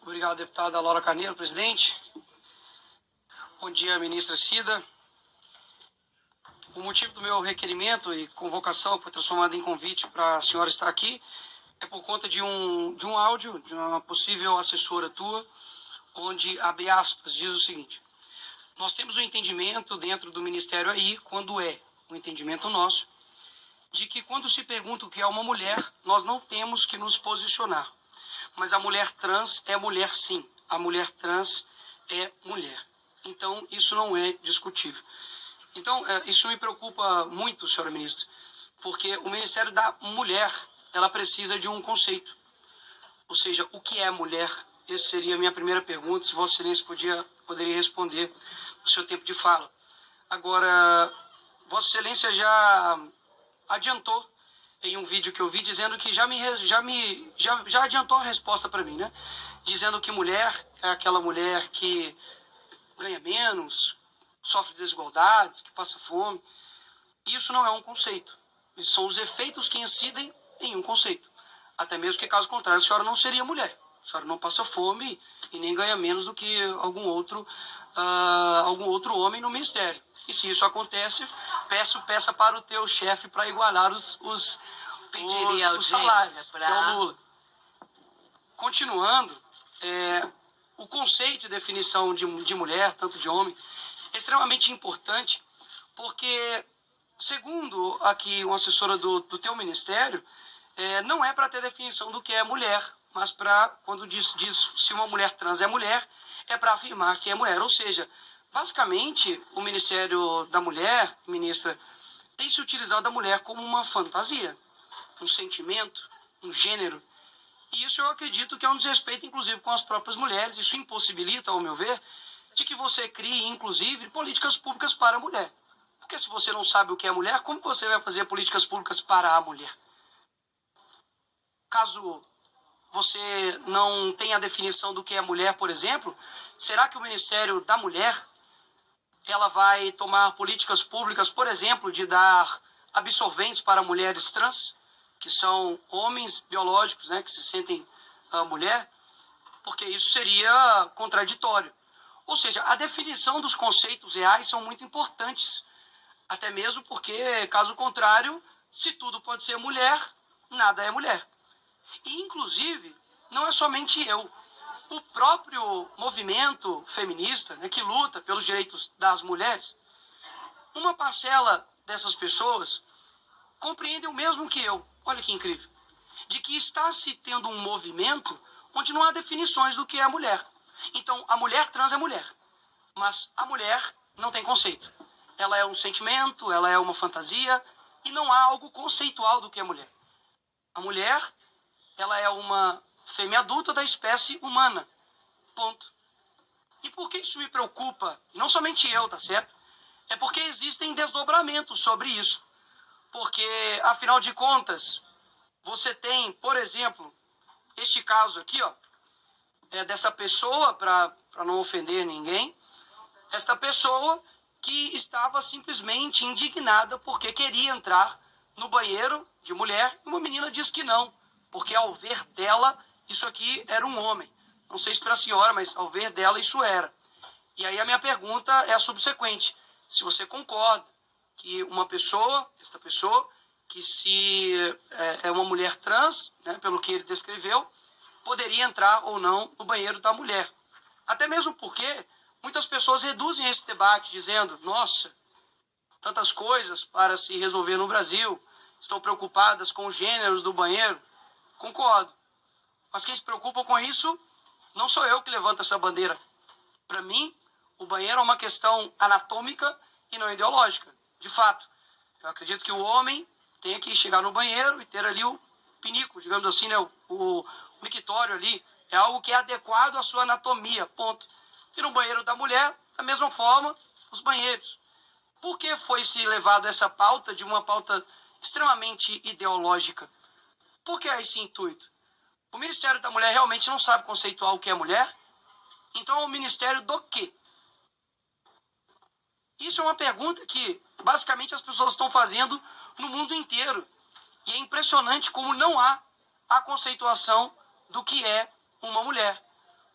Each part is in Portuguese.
Obrigado, deputada Laura Carneiro, presidente. Bom dia, ministra Cida. O motivo do meu requerimento e convocação foi transformado em convite para a senhora estar aqui é por conta de um áudio de uma possível assessora tua, onde, abre aspas, diz o seguinte: nós temos um entendimento dentro do Ministério aí, quando é um entendimento nosso, de que quando se pergunta o que é uma mulher, nós não temos que nos posicionar. Mas a mulher trans é mulher sim, a mulher trans é mulher. Então, isso não é discutível. Então, isso me preocupa muito, senhora ministra, porque o Ministério da Mulher, ela precisa de um conceito. Ou seja, o que é mulher? Essa seria a minha primeira pergunta, se Vossa Excelência poderia responder no seu tempo de fala. Agora, Vossa Excelência já adiantou em um vídeo que eu vi, dizendo que já adiantou a resposta para mim, né? Dizendo que mulher é aquela mulher que ganha menos, sofre desigualdades, que passa fome. Isso não é um conceito. Isso são os efeitos que incidem em um conceito. Até mesmo que, caso contrário, a senhora não seria mulher. A senhora não passa fome e nem ganha menos do que algum outro homem no ministério. E se isso acontece, peça para o teu chefe para igualar os salários, que é o Lula. Continuando, o conceito e definição de mulher, tanto de homem, é extremamente importante, porque, segundo aqui uma assessora do teu ministério, não é para ter definição do que é mulher, mas para, quando diz se uma mulher trans é mulher, é para afirmar que é mulher. Ou seja, basicamente, o Ministério da Mulher, ministra, tem se utilizado da mulher como uma fantasia, um sentimento, um gênero. E isso eu acredito que é um desrespeito, inclusive, com as próprias mulheres. Isso impossibilita, ao meu ver, de que você crie, inclusive, políticas públicas para a mulher. Porque se você não sabe o que é mulher, como você vai fazer políticas públicas para a mulher? Caso você não tenha a definição do que é mulher, por exemplo, será que o Ministério da Mulher ela vai tomar políticas públicas, por exemplo, de dar absorventes para mulheres trans, que são homens biológicos, né, que se sentem mulher? Porque isso seria contraditório. Ou seja, a definição dos conceitos reais são muito importantes, até mesmo porque, caso contrário, se tudo pode ser mulher, nada é mulher. E, inclusive, não é somente eu. O próprio movimento feminista, né, que luta pelos direitos das mulheres, uma parcela dessas pessoas compreende o mesmo que eu. Olha que incrível. De que está se tendo um movimento onde não há definições do que é a mulher. Então, a mulher trans é mulher, mas a mulher não tem conceito. Ela é um sentimento, ela é uma fantasia, e não há algo conceitual do que é mulher. A mulher, ela é uma fêmea adulta da espécie humana. Ponto. E por que isso me preocupa? Não somente eu, tá certo? É porque existem desdobramentos sobre isso. Porque, afinal de contas, você tem, por exemplo, este caso aqui, ó, dessa pessoa, para não ofender ninguém, esta pessoa que estava simplesmente indignada porque queria entrar no banheiro de mulher e uma menina diz que não, porque ao ver dela, isso aqui era um homem. Não sei se para a senhora, mas ao ver dela isso era. E aí a minha pergunta é a subsequente: se você concorda que esta pessoa, que se é uma mulher trans, né, pelo que ele descreveu, poderia entrar ou não no banheiro da mulher. Até mesmo porque muitas pessoas reduzem esse debate dizendo: nossa, tantas coisas para se resolver no Brasil, estão preocupadas com os gêneros do banheiro. Concordo. Mas quem se preocupa com isso não sou eu que levanto essa bandeira. Para mim, o banheiro é uma questão anatômica e não ideológica. De fato, eu acredito que o homem tem que chegar no banheiro e ter ali o pinico, digamos assim, né, o mictório ali. É algo que é adequado à sua anatomia, ponto. E no banheiro da mulher, da mesma forma, os banheiros. Por que foi se levado essa pauta de uma pauta extremamente ideológica? Por que esse intuito? O Ministério da Mulher realmente não sabe conceituar o que é mulher? Então é o Ministério do quê? Isso é uma pergunta que, basicamente, as pessoas estão fazendo no mundo inteiro. E é impressionante como não há a conceituação do que é uma mulher.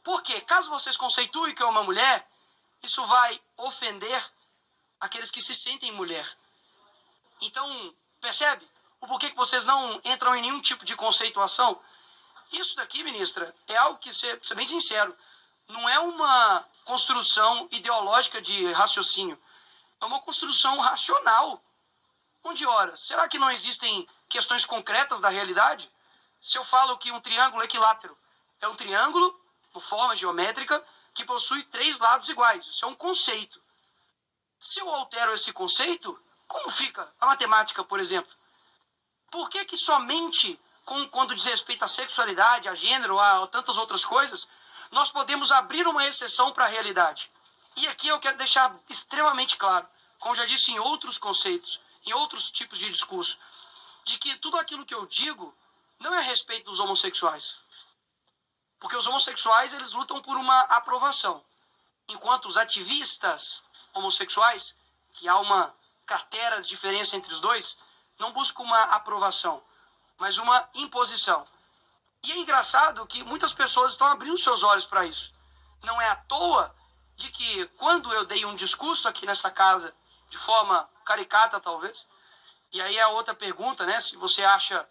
Porque, caso vocês conceituem que é uma mulher, isso vai ofender aqueles que se sentem mulher. Então, percebe o porquê que vocês não entram em nenhum tipo de conceituação? Isso daqui, ministra, é algo que, ser bem sincero, não é uma construção ideológica de raciocínio. É uma construção racional. Onde, ora, será que não existem questões concretas da realidade? Se eu falo que um triângulo equilátero é um triângulo, com forma geométrica, que possui 3 lados iguais. Isso é um conceito. Se eu altero esse conceito, como fica a matemática, por exemplo? Por que somente quando diz respeito à sexualidade, a gênero, a tantas outras coisas, nós podemos abrir uma exceção para a realidade? E aqui eu quero deixar extremamente claro, como já disse em outros conceitos, em outros tipos de discurso, de que tudo aquilo que eu digo não é a respeito dos homossexuais. Porque os homossexuais, eles lutam por uma aprovação. Enquanto os ativistas homossexuais, que há uma cratera de diferença entre os dois, não buscam uma aprovação, mas uma imposição. E é engraçado que muitas pessoas estão abrindo seus olhos para isso. Não é à toa de que quando eu dei um discurso aqui nessa casa, de forma caricata talvez, e aí a outra pergunta, né, se você acha,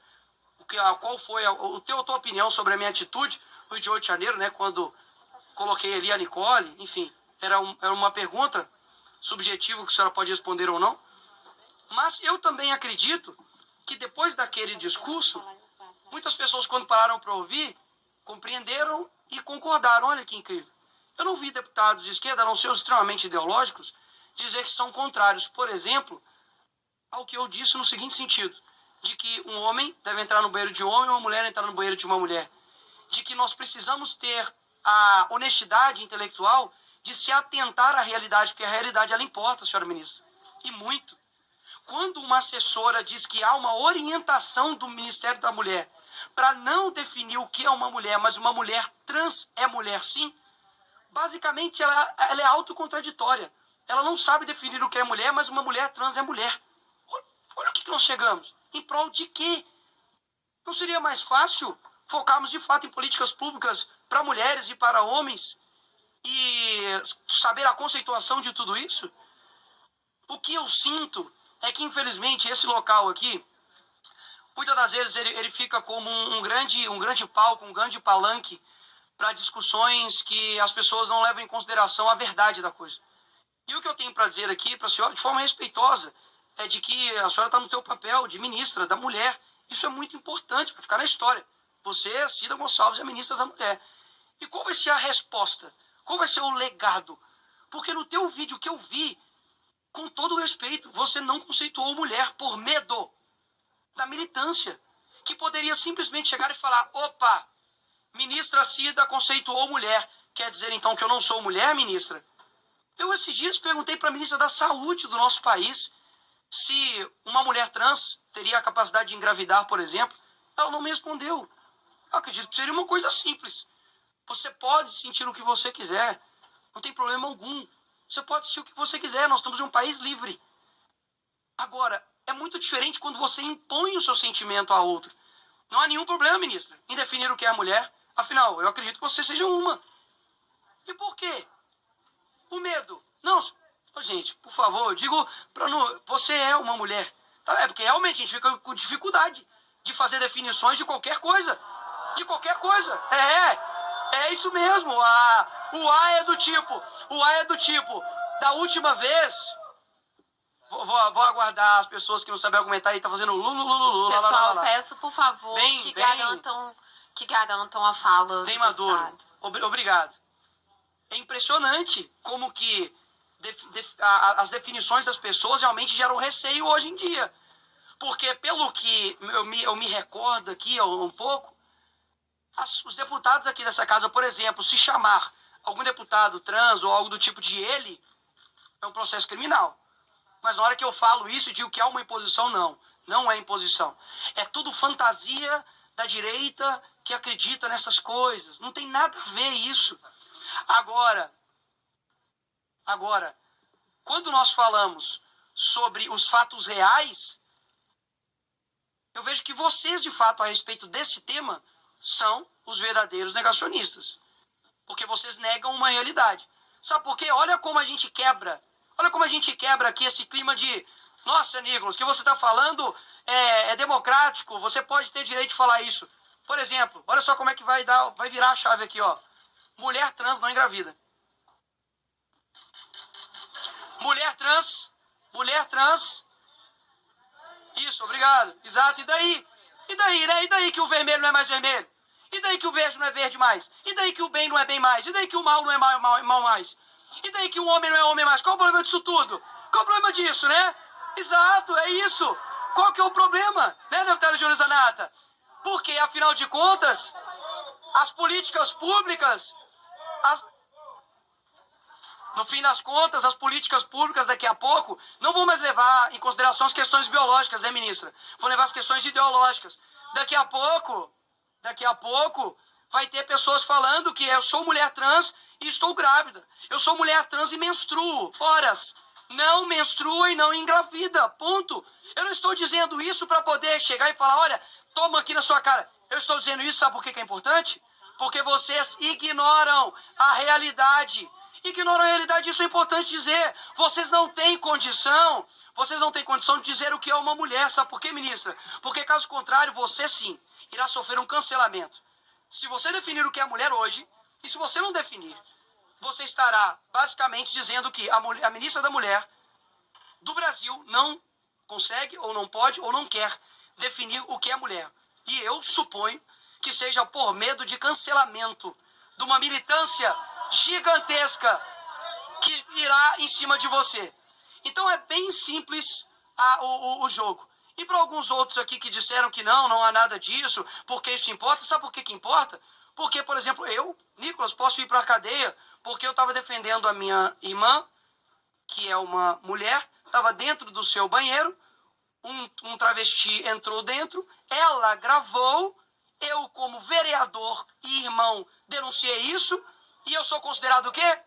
qual foi a tua opinião sobre a minha atitude no dia de 8 de janeiro, né, quando coloquei ali a Nicole, enfim, era uma pergunta subjetiva que a senhora pode responder ou não. Mas eu também acredito que depois daquele discurso, muitas pessoas, quando pararam para ouvir, compreenderam e concordaram. Olha que incrível. Eu não vi deputados de esquerda, a não ser os extremamente ideológicos, dizer que são contrários, por exemplo, ao que eu disse no seguinte sentido, de que um homem deve entrar no banheiro de um homem e uma mulher entrar no banheiro de uma mulher. De que nós precisamos ter a honestidade intelectual de se atentar à realidade, porque a realidade ela importa, senhora ministra, e muito. Quando uma assessora diz que há uma orientação do Ministério da Mulher para não definir o que é uma mulher, mas uma mulher trans é mulher sim, basicamente ela é autocontraditória. Ela não sabe definir o que é mulher, mas uma mulher trans é mulher. Olha o que nós chegamos. Em prol de quê? Não seria mais fácil focarmos de fato em políticas públicas para mulheres e para homens e saber a conceituação de tudo isso? O que eu sinto é que, infelizmente, esse local aqui, muitas das vezes ele fica como um grande palco, um grande palanque para discussões que as pessoas não levam em consideração a verdade da coisa. E o que eu tenho para dizer aqui para a senhora, de forma respeitosa, é de que a senhora está no teu papel de ministra da mulher. Isso é muito importante para ficar na história. Você, Cida Gonçalves, é ministra da mulher. E qual vai ser a resposta? Qual vai ser o legado? Porque no teu vídeo que eu vi, com todo o respeito, você não conceituou mulher por medo da militância, que poderia simplesmente chegar e falar: opa, ministra Cida conceituou mulher, quer dizer então que eu não sou mulher, ministra? Eu esses dias perguntei para a ministra da Saúde do nosso país se uma mulher trans teria a capacidade de engravidar, por exemplo. Ela não me respondeu. Eu acredito que seria uma coisa simples. Você pode sentir o que você quiser, não tem problema algum. Você pode sentir o que você quiser, nós estamos em um país livre. Agora, é muito diferente quando você impõe o seu sentimento a outro. Não há nenhum problema, ministra, em definir o que é a mulher. Afinal, eu acredito que você seja uma. E por quê? O medo. Não, gente, por favor, eu digo para não. Você é uma mulher. Tá? É porque realmente a gente fica com dificuldade de fazer definições de qualquer coisa. De qualquer coisa. É isso mesmo. O A é do tipo. Da última vez. Vou aguardar as pessoas que não sabem argumentar e tá fazendo lulululu. Pessoal, peço por favor que garantam a fala. Bem maduro. Obrigado. É impressionante como que as definições das pessoas realmente geram receio hoje em dia. Porque pelo que eu me recordo aqui um pouco, os deputados aqui dessa casa, por exemplo, se chamar algum deputado trans ou algo do tipo de ele, é um processo criminal. Mas na hora que eu falo isso e digo que há uma imposição, não é imposição. É tudo fantasia da direita que acredita nessas coisas. Não tem nada a ver isso. Agora, quando nós falamos sobre os fatos reais, eu vejo que vocês, de fato, a respeito desse tema, são os verdadeiros negacionistas. porque vocês negam uma realidade. Sabe por quê? Olha como a gente quebra aqui esse clima de, nossa, Nicolas, o que você está falando é democrático, você pode ter direito de falar isso. Por exemplo, olha só como é que vai virar a chave aqui, ó. Mulher trans não engravida. Mulher trans. Isso, obrigado. Exato, e daí? E daí, né? E daí que o vermelho não é mais vermelho? E daí que o verde não é verde mais? E daí que o bem não é bem mais? E daí que o mal não é mal mais? E daí que o homem não é homem mais? Qual o problema disso tudo? Qual o problema disso, né? Exato, é isso. Qual que é o problema, né, deputada Júlia Zanata? Porque, afinal de contas, as políticas públicas, no fim das contas, as políticas públicas daqui a pouco não vão mais levar em consideração as questões biológicas, né, ministra? Vão levar as questões ideológicas. Daqui a pouco, vai ter pessoas falando que eu sou mulher trans e estou grávida. Eu sou mulher trans e menstruo. Horas. Não menstrua e não engravida. Ponto. Eu não estou dizendo isso para poder chegar e falar, olha, toma aqui na sua cara. Eu estou dizendo isso, sabe por que é importante? Porque vocês ignoram a realidade. Isso é importante dizer. Vocês não têm condição de dizer o que é uma mulher. Sabe por quê, ministra? Porque, caso contrário, você sim irá sofrer um cancelamento. Se você definir o que é mulher hoje, e se você não definir, você estará basicamente dizendo que a ministra da Mulher do Brasil não consegue, ou não pode, ou não quer definir o que é mulher. E eu suponho que seja por medo de cancelamento de uma militância gigantesca que irá em cima de você. Então é bem simples o jogo. E para alguns outros aqui que disseram que não há nada disso, porque isso importa, sabe por que importa? Porque, por exemplo, eu, Nicolas, posso ir para a cadeia porque eu estava defendendo a minha irmã, que é uma mulher, estava dentro do seu banheiro, um travesti entrou dentro, ela gravou, eu como vereador e irmão denunciei isso, e eu sou considerado o quê?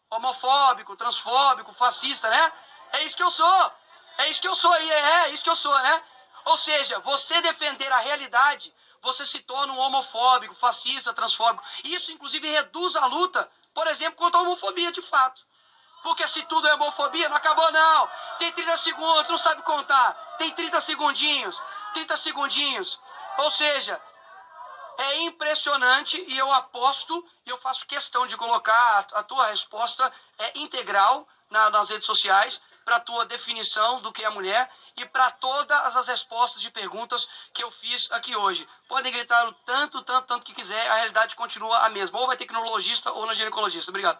Homofóbico, transfóbico, fascista, né? É isso que eu sou. É isso que eu sou, né? Ou seja, você defender a realidade, você se torna um homofóbico, fascista, transfóbico. Isso, inclusive, reduz a luta, por exemplo, contra a homofobia de fato. Porque se tudo é homofobia, não acabou não. Tem 30 segundos, não sabe contar. Tem 30 segundinhos. Ou seja, é impressionante e eu aposto, e eu faço questão de colocar a tua resposta integral nas redes sociais, para a tua definição do que é mulher e para todas as respostas de perguntas que eu fiz aqui hoje. Podem gritar o tanto que quiser, a realidade continua a mesma. Ou vai ter que ir no urologista ou no ginecologista. Obrigado.